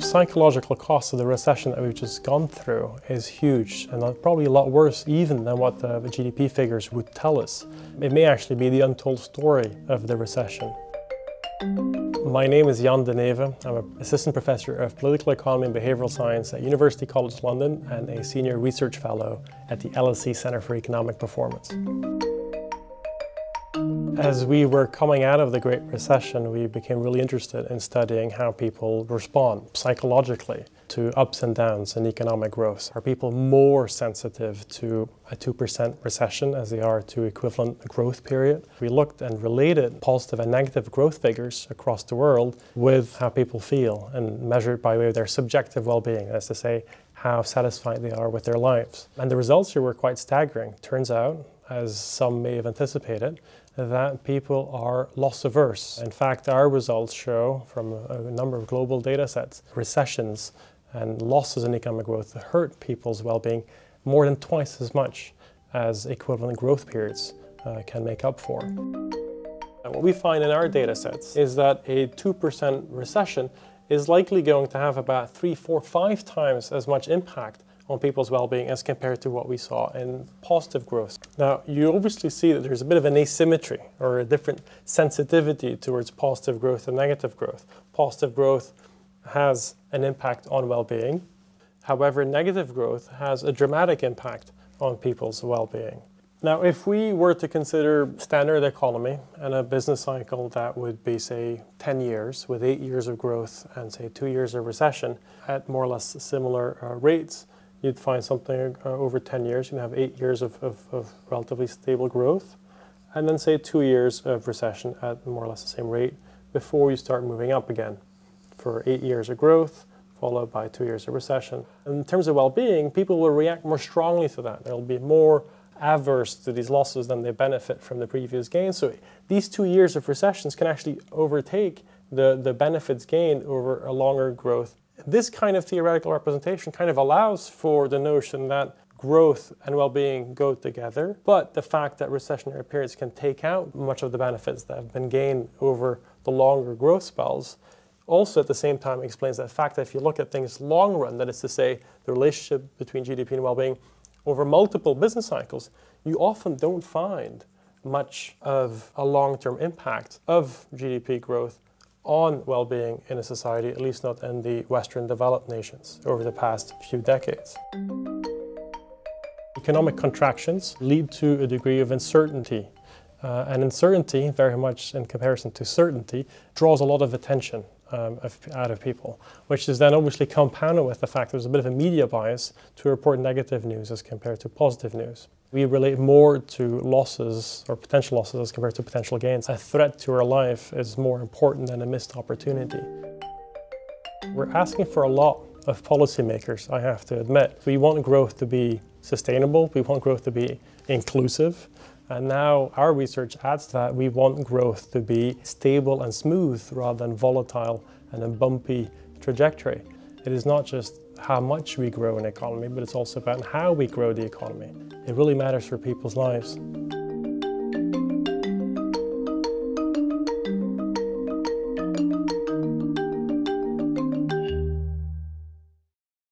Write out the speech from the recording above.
psychological cost of the recession that we've just gone through is huge, and probably a lot worse even than what the GDP figures would tell us. It may actually be the untold story of the recession. My name is Jan-Emmanuel De Neve. I'm an assistant professor of political economy and behavioral science at University College London and a senior research fellow at the LSE Centre for Economic Performance. As we were coming out of the Great Recession, we became really interested in studying how people respond psychologically to ups and downs in economic growth. Are people more sensitive to a 2% recession as they are to equivalent growth period? We looked and related positive and negative growth figures across the world with how people feel and measured by way of their subjective well-being, that's to say, how satisfied they are with their lives. And the results here were quite staggering. Turns out, as some may have anticipated, that people are loss averse. In fact, our results show from a number of global data sets, recessions and losses in economic growth hurt people's well-being more than twice as much as equivalent growth periods can make up for. And what we find in our data sets is that a 2% recession is likely going to have about 3, 4, 5 times as much impact on people's well-being as compared to what we saw in positive growth. Now, you obviously see that there's a bit of an asymmetry or a different sensitivity towards positive growth and negative growth. Positive growth has an impact on well-being. However, negative growth has a dramatic impact on people's well-being. Now, if we were to consider standard economy and a business cycle that would be, say, 10 years with 8 years of growth and, say, 2 years of recession at more or less similar rates, you'd find something over 10 years. You'd have 8 years of relatively stable growth, and then say 2 years of recession at more or less the same rate before you start moving up again for 8 years of growth, followed by 2 years of recession. In terms of well-being, people will react more strongly to that. They'll be more adverse to these losses than they benefit from the previous gains. So these 2 years of recessions can actually overtake the benefits gained over a longer growth. This kind of theoretical representation kind of allows for the notion that growth and well-being go together, but the fact that recessionary periods can take out much of the benefits that have been gained over the longer growth spells also at the same time explains that fact that if you look at things long run, that is to say the relationship between GDP and well-being over multiple business cycles, you often don't find much of a long-term impact of GDP growth on well-being in a society, at least not in the Western developed nations over the past few decades. Economic contractions lead to a degree of uncertainty, and uncertainty, very much in comparison to certainty, draws a lot of attention out of people, which is then obviously compounded with the fact there's a bit of a media bias to report negative news as compared to positive news. We relate more to losses or potential losses as compared to potential gains. A threat to our life is more important than a missed opportunity. We're asking for a lot of policymakers, I have to admit. We want growth to be sustainable, we want growth to be inclusive, and now our research adds to that. We want growth to be stable and smooth rather than volatile and a bumpy trajectory. It is not just how much we grow an economy, but it's also about how we grow the economy. It really matters for people's lives.